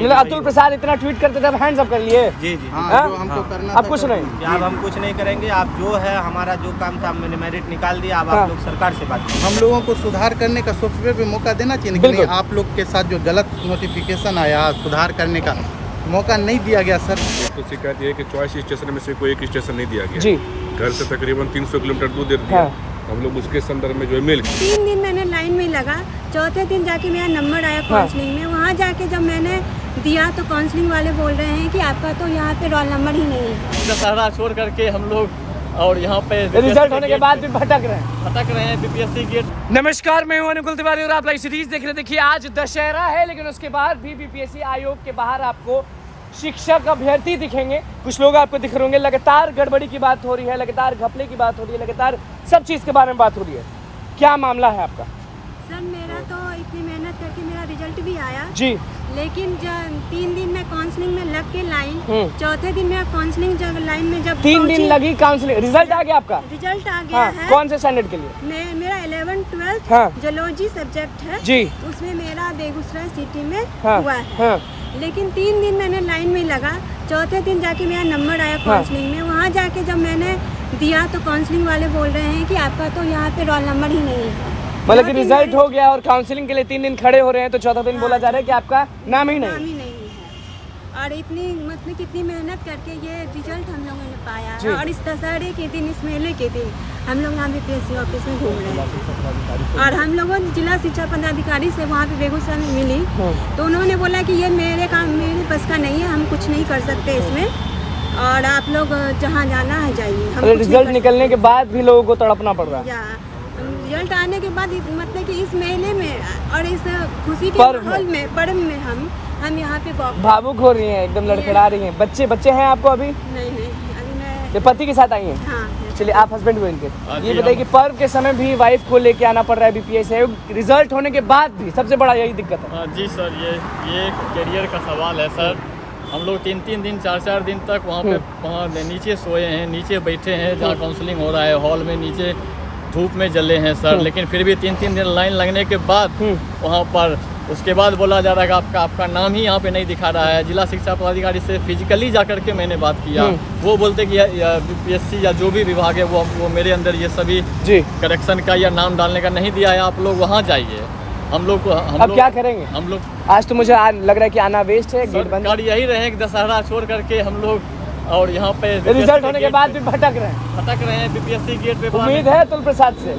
मतलब अतुल प्रसाद इतना ट्वीट करते थे, अब हैंड्स अप कर लिए। जी जी हाँ? जो हमको करना अब कुछ नहीं, अब हम कुछ नहीं करेंगे। आप जो है हमारा जो काम था मैंने मेरिट निकाल दिया। अब आप लोग सरकार से बात करें। हम लोगों को सुधार करने का सॉफ्टवेयर पे मौका देना चाहिए, लेकिन आप लोग के साथ जो गलत नोटिफिकेशन आया सुधार करने का मौका नहीं दिया गया सर। तो शिकायत ये है कि चॉइस स्टेशन में से कोई एक स्टेशन नहीं दिया गया जी। घर से तकरीबन 300 किलोमीटर दूर दे दिया। हम लोग उसके संदर्भ में जो है मेल 3 दिन मैंने लाइन में लगा, चौथे दिन जाके मेरा नंबर आया काउंसलिंग में। वहाँ जाके जब मैंने दिया तो काउंसलिंग वाले बोल रहे हैं कि आपका तो यहाँ पे रोल नंबर ही नहीं है। दशहरा छोड़ करके हम लोग और यहाँ पे रिजल्ट होने के बाद भी भटक रहे हैं बीपीएससी गेट। नमस्कार, मैं हूं अनुकुल तिवारी और आप लाइव सीरीज देख रहे हैं। देखिए आज दशहरा है, लेकिन उसके बाद भी बीपीएससी आयोग के बाहर आपको शिक्षक अभ्यर्थी दिखेंगे। कुछ लोग आपको दिख रहे होंगे। लगातार गड़बड़ी की बात हो रही है, लगातार घपले की बात हो रही है, लगातार सब चीज़ के बारे में बात हो रही है। क्या मामला है आपका? सर मेरा तो इतनी मेहनत करके मेरा रिजल्ट भी आया जी, लेकिन जब 3 दिन में काउंसलिंग में लग के लाइन, चौथे दिन मेरा काउंसलिंग लाइन में जब 3 दिन लगी काउंसलिंग। रिजल्ट आ गया आपका? रिजल्ट आ गया है। कौन से स्टैंडर्ड के लिए? मेरा 11th-12th जूलॉजी सब्जेक्ट है जी, उसमें मेरा बेगूसराय सिटी में हाँ, हुआ है। हाँ। लेकिन 3 दिन मैंने लाइन में लगा, चौथे दिन जाके मेरा नंबर आया काउंसलिंग में। वहाँ जाके जब मैंने दिया तो काउंसलिंग वाले बोल रहे हैं कि आपका तो यहाँ पे रोल नंबर ही नहीं है। मतलब कि रिजल्ट हो गया और काउंसलिंग के लिए 3 दिन खड़े हो रहे हैं, तो चौथा दिन बोला जा रहा है कि आपका नाम ही नहीं है। और इतनी मतलब कितनी मेहनत करके ये रिजल्ट हम लोगों ने पाया। और इस दशहरे के दिन, इस मेले के दिन हम लोग यहाँ बीपीएससी ऑफिस में घूम रहे हैं। और हम लोगों जिला शिक्षा पदाधिकारी से वहाँ पे बेगूसराय में मिली, तो उन्होंने बोला कि ये मेरे बस का नहीं है, हम कुछ नहीं कर सकते इसमें, और आप लोग जहाँ जाना है जाइए। रिजल्ट निकलने के बाद भी लोगों को तड़पना पड़ रहा है। रिजल्ट आने के बाद मतलब कि इस मेले में और इस खुशी के माहौल में, पर्व में हम यहाँ पे भावुक हो रही हैं, एकदम लड़खड़ा रही हैं। बच्चे हैं आपको अभी? नहीं, अभी मैं ये पति के साथ आई हैं? हाँ। चलिए, आप हस्बैंड हुए इनके। ये बताइए कि पर्व के समय भी वाइफ को लेके आना पड़ रहा है बीपीएससी आयोग, रिजल्ट होने के बाद भी सबसे बड़ा यही दिक्कत है। जी सर, ये करियर का सवाल है सर। हम लोग 3-3 दिन 4-4 दिन तक वहाँ नीचे सोए हैं, नीचे बैठे हैं जहाँ काउंसलिंग हो रहा है, हॉल में नीचे धूप में जले हैं सर। लेकिन फिर भी 3-3 दिन लाइन लगने के बाद वहाँ पर उसके बाद बोला जा रहा है कि आपका नाम ही यहाँ पे नहीं दिखा रहा है। जिला शिक्षा पदाधिकारी से फिजिकली जा कर के मैंने बात किया, वो बोलते कि बीपीएससी या जो भी विभाग है वो मेरे अंदर ये सभी करेक्शन का या नाम डालने का नहीं दिया है, आप लोग वहाँ जाइए। हम लोग क्या करेंगे? हम लोग आज तो मुझे लग रहा है कि आना वेस्ट है, गेट बंद। यही रहे कि दशहरा छोड़ करके हम लोग और यहाँ पे रिजल्ट होने के बाद भी भटक रहे हैं बीपीएससी गेट पे। उम्मीद है अतुल प्रसाद से?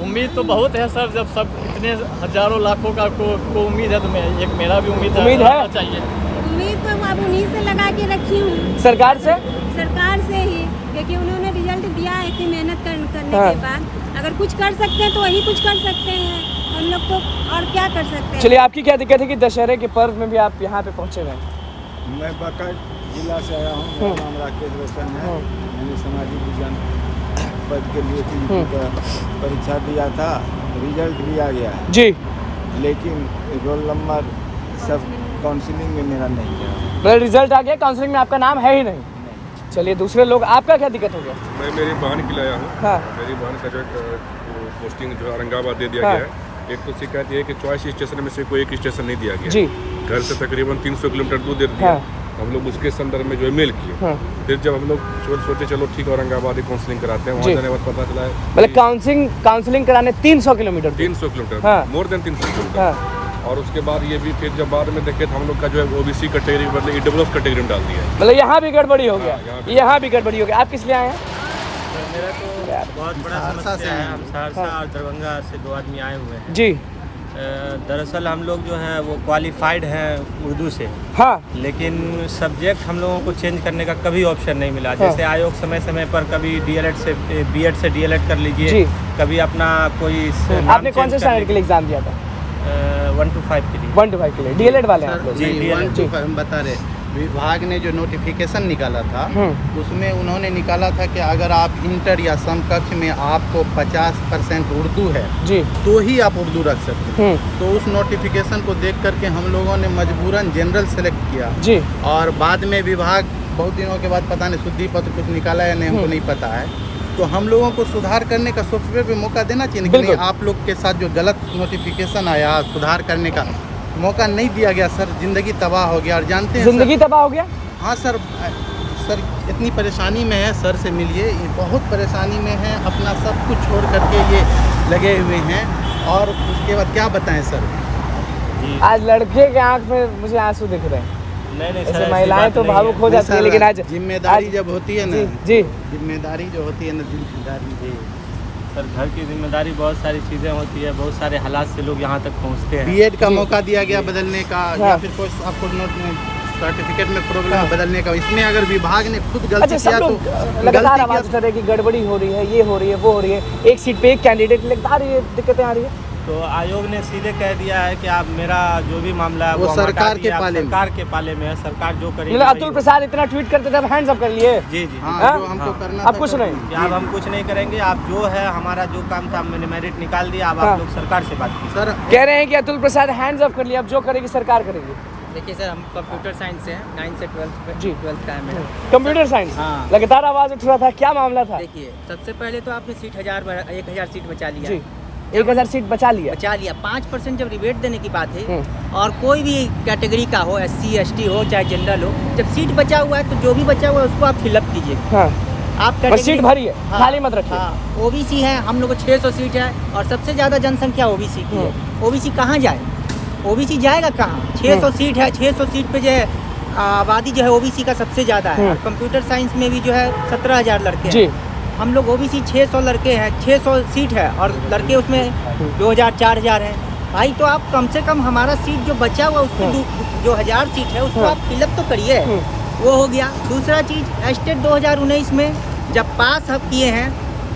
उम्मीद तो बहुत है सर, जब सब इतने हजारों लाखों का को उम्मीद है तो मेरा भी उम्मीद है चाहिए। उम्मीद तो अब उन्हीं से लगा के रखी हूँ, सरकार से ही, क्योंकि उन्होंने रिजल्ट दिया है इतनी मेहनत करने के बाद। अगर कुछ कर सकते हैं तो वही कुछ कर सकते हैं, हम लोग तो और क्या कर सकते हैं। चलिए, आपकी क्या दिक्कत है कि दशहरे के पर्व में भी आप यहाँ पे पहुँचे हुए हैं? मैं बांका जिला से आया हूँ, मेरा नाम राकेश रोशन है। मैंने सामाजिक विज्ञान पद के लिए परीक्षा दिया था, रिजल्ट भी आ गया है जी, लेकिन रोल नंबर सब काउंसलिंग में मेरा नहीं गया। मतलब रिजल्ट आ गया, काउंसलिंग में आपका नाम है ही नहीं। चलिए, दूसरे लोग, आपका क्या दिक्कत हो गया? मैं मेरी बहन की लाया हूँ। मेरी बहन का जो पोस्टिंग जो औरंगाबाद दे दिया गया है। एक तो शिकायत ये है कि चॉइस स्टेशन में से कोई एक स्टेशन नहीं दिया गया जी, घर से तकरीबन 300 किलोमीटर दूर दे दिया। हम लोग उसके संदर्भ में जो है मेल किए। फिर जब हम लोग सोचे चलो ठीक है औरंगाबाद ही काउंसलिंग कराते हैं, वहाँ जाने के बाद पता चला है मतलब काउंसलिंग कराने 300 किलोमीटर, मोर देन 300 किलोमीटर। और उसके बाद ये भी फिर जब बाद में देखे तो हम लोग का जो है ओबीसी कैटेगरी मतलब ईडब्ल्यूएफ कैटेगरी में डाल दिया है। मतलब यहाँ भी गड़बड़ी हो गया, यहाँ भी गड़बड़ी हो गया। आप किस लिए आए हैं? मेरा तो बहुत बड़ा समस्या है। हम सहरसा और दरभंगा से 2 आदमी आए हुए हैं जी। दरअसल हम लोग जो है वो क्वालिफाइड हैं उर्दू से, लेकिन सब्जेक्ट हम लोगों को चेंज करने का कभी ऑप्शन नहीं मिला। जैसे आयोग समय समय पर कभी डीएलएड से बीएड से डीएलएड कर लीजिए, कभी अपना कोई आपने कौन से स्टैंडर्ड के लिए एग्जाम दिया था? 1 to 5 के लिए। 1 to 5 के लिए डीएलएड वाले हैं आप लोग? जी, 1 to 5 हम बता रहे। विभाग ने जो नोटिफिकेशन निकाला था उसमें उन्होंने निकाला था कि अगर आप इंटर या समकक्ष में आपको 50% उर्दू है जी, तो ही आप उर्दू रख सकते हैं। तो उस नोटिफिकेशन को देख करके हम लोगों ने मजबूरन जनरल सेलेक्ट किया जी। और बाद में विभाग बहुत दिनों के बाद पता नहीं शुद्धि पत्र कुछ निकाला है नहीं, हमको नहीं पता है। तो हम लोगों को सुधार करने का सॉफ्टवेयर पे मौका देना चाहिए, लेकिन आप लोग के साथ जो गलत नोटिफिकेशन आया सुधार करने का मौका नहीं दिया गया सर, जिंदगी तबाह हो गया। और जानते हैं जिंदगी तबाह हो गया। हाँ सर, सर इतनी परेशानी में है, सर से मिलिए, ये बहुत परेशानी में है, अपना सब कुछ छोड़ करके ये लगे हुए हैं। और उसके बाद क्या बताएं सर। आज लड़के के आंख में मुझे आंसू दिख रहे हैं। नहीं ऐसे महिलाएं तो भावुक हो जाती है, लेकिन आज जिम्मेदारी जब होती है ना जी जिम्मेदारी जो होती है ना, जिम्मेदारी जी सर, घर की जिम्मेदारी, बहुत सारी चीज़ें होती है, बहुत सारे हालात से लोग यहाँ तक पहुँचते हैं। बीएड का मौका दिया गया बदलने का, या फिर कोई आपको सर्टिफिकेट में प्रॉब्लम बदलने का, इसमें अगर विभाग ने खुद गलती किया तो लगातार आवाज उठा रहे कि गड़बड़ी हो रही है, ये हो रही है, वो हो रही है, एक सीट पे एक कैंडिडेट, लगातार ये दिक्कतें आ रही है। तो आयोग ने सीधे कह दिया है कि आप मेरा जो भी मामला है वो हम सरकार हटा के दिए, आप पाले में। सरकार के पाले में है, सरकार जो करेगी। मतलब अतुल प्रसाद इतना ट्वीट करते थे, अब हैंड्स अप कर लिए। जी जी हाँ, हाँ? जो हमको करना अब था कुछ कर नहीं। दिया। कि अब हम कुछ नहीं करेंगे, आप जो है हमारा जो काम था मैंने मेरिट निकाल दिया, अब हाँ। आप लोग सरकार से बात कीजिए। सर कह रहे हैं कि अतुल प्रसाद हैंड्स अप कर लिया, अब जो करेगी सरकार करेगी। देखिए सर, हम कंप्यूटर साइंस से हैं, 9 से 12 जी। 12th का है मेरा। कंप्यूटर साइंस, हाँ। लगातार आवाज उठ रहा था, क्या मामला था? देखिए, सबसे पहले तो आपने सीट 1000 सीट बचा लिया। जी, 1000 सीट बचा लिया। 5% जब रिबेट देने की बात है, और कोई भी कैटेगरी का हो, SC ST हो चाहे जनरल हो, जब सीट बचा हुआ है तो जो भी बचा हुआ है उसको आप फिलअप कीजिए। हाँ, आप बस सीट भरी है, खाली मत रखिए। हाँ, OBC है, हम लोग को 600 सीट है, और सबसे ज़्यादा जनसंख्या OBC की है। OBC कहाँ जाए? OBC जाएगा कहाँ? 600 सीट है, 600 सीट पे जो है आबादी जो है OBC का सबसे ज़्यादा है। और कंप्यूटर साइंस में भी जो है 17,000 लड़के हैं। हम लोग OBC 600 लड़के हैं, 600 सीट है, और लड़के उसमें 2,000 4,000 हैं। भाई तो आप कम से कम हमारा सीट जो बचा हुआ उसको जो 1000 सीट है उसको आप फिलअप तो करिए। वो हो गया। दूसरा चीज़, एस्टेट 2019 में जब पास हम किए हैं,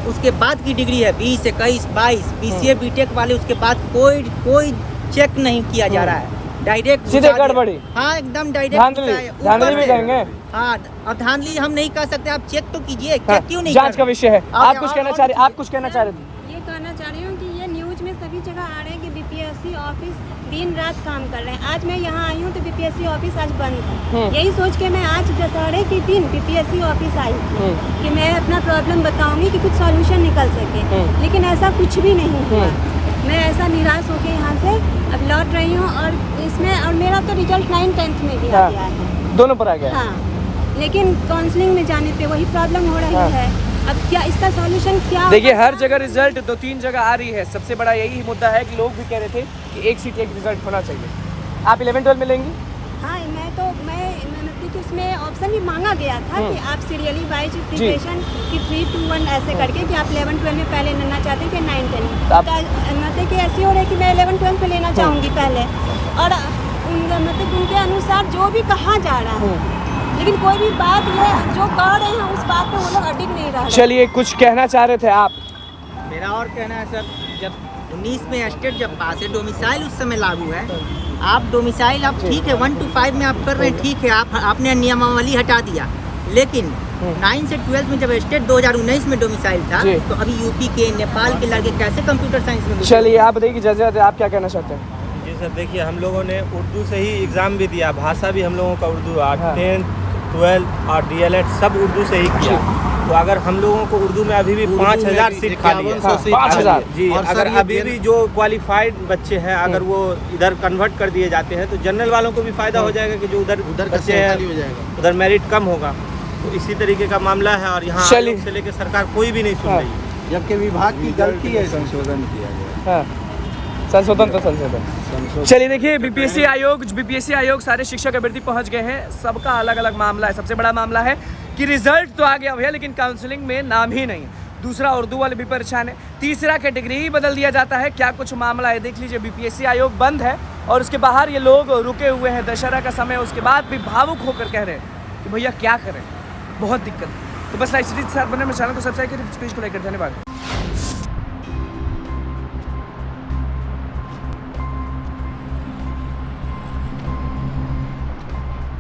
उसके बाद की डिग्री है 20, 21, 22, BCA BTech वाले, उसके बाद कोई चेक नहीं किया जा रहा है, डायरेक्ट सीधे गड़बड़ी। हाँ, एकदम डायरेक्ट धांधली भी कहेंगे। हाँ, अब धांधली हम नहीं कह सकते, आप चेक तो कीजिए। हाँ, क्यों नहीं? जांच का विषय है। आप कुछ कहना चाह रहे, आप कुछ कहना चाह रहे थे? ये कहना चाह रही हूँ कि ये न्यूज में सभी जगह आ रहे हैं कि BPSC ऑफिस दिन रात काम कर रहे हैं। आज मैं यहाँ आई हूँ तो BPSC ऑफिस आज बंद है। यही सोच के मैं आज दशहरे के दिन BPSC ऑफिस आई थी कि मैं अपना प्रॉब्लम बताऊंगी कि कुछ सॉल्यूशन निकल सके, लेकिन ऐसा कुछ भी नहीं हुआ। मैं ऐसा निराश होकर यहाँ से अब लौट रही हूँ, और इसमें और मेरा तो रिजल्ट 9th 10th में भी आ गया है, दोनों पर आ गया। हाँ, लेकिन काउंसलिंग में जाने पे वही प्रॉब्लम हो रही है। अब क्या इसका सॉल्यूशन क्या? देखिए, हर जगह रिजल्ट 2-3 जगह आ रही है। सबसे बड़ा यही मुद्दा है कि लोग भी कह रहे थे कि एक सीट एक रिजल्ट होना चाहिए। आप 11-12 में लेंगी? हाँ, मैं मतलब कि उसमें ऑप्शन भी मांगा गया था कि आप सीरियली वाइज प्रिपरेशन की 3, 2, 1 ऐसे करके कि आप 11-12 में पहले लेना चाहते थे 9, 10 में। मतलब कि ऐसी हो रही है कि मैं 11-12 में लेना चाहूँगी पहले, और मतलब उनके अनुसार जो भी कहा जा रहा है, लेकिन कोई भी बात ये जो कह रहे हैं उस बात पे वो लोग अडिग नहीं रह रहे। चलिए, कुछ कहना चाह रहे थे आप? मेरा और कहना है सर, जब 19 में एस्टेट जब पास है, डोमिसाइल उस समय लागू है। आप डोमिसाइल आप ठीक है 1 to 5 में आप कर रहे हैं, ठीक है, आपने नियमावली हटा दिया, लेकिन 9 से 12 में जब एस्टेट 2019 में डोमिसाइल था, तो अभी यूपी के, नेपाल के लड़के कैसे कंप्यूटर साइंस में? चलिए, आप बताइए कि जज आप क्या कहना चाहते हैं? जी सर, देखिए, हम लोगों ने उर्दू से ही एग्ज़ाम भी दिया, भाषा भी हम लोगों का उर्दू, 10th 12th और DLED सब उर्दू से ही किया। तो अगर हम लोगों को उर्दू में अभी भी 5000 सीट खाली है, 5000 जी, अगर अभी भी जो क्वालिफाइड बच्चे हैं अगर वो इधर कन्वर्ट कर दिए जाते हैं तो जनरल वालों को भी फायदा हो जाएगा कि जो उधर बच्चे हैं उधर मेरिट कम होगा। तो इसी तरीके का मामला है, और यहाँ आयोग से लेकर सरकार कोई भी नहीं सुन रही है, जबकि विभाग की गलती है। संशोधन किया गया। संशोधन। चलिए, देखिए, बीपीएससी आयोग सारे शिक्षक अभ्यर्थी पहुंच गए हैं। सबका अलग अलग मामला है। सबसे बड़ा मामला है कि रिजल्ट तो आ गया भैया, लेकिन काउंसलिंग में नाम ही नहीं। दूसरा, उर्दू वाले भी परेशान है। तीसरा, कैटेगरी ही बदल दिया जाता है। क्या कुछ मामला है देख लीजिए। बीपीएससी आयोग बंद है और उसके बाहर ये लोग रुके हुए हैं, दशहरा का समय, उसके बाद भी भावुक होकर कह रहे हैं कि भैया क्या करें, बहुत दिक्कत है। तो बस लाइव सीरीज के साथ बने, मेरे चैनल को सब्सक्राइब करें, पेज को लाइक कर, धन्यवाद।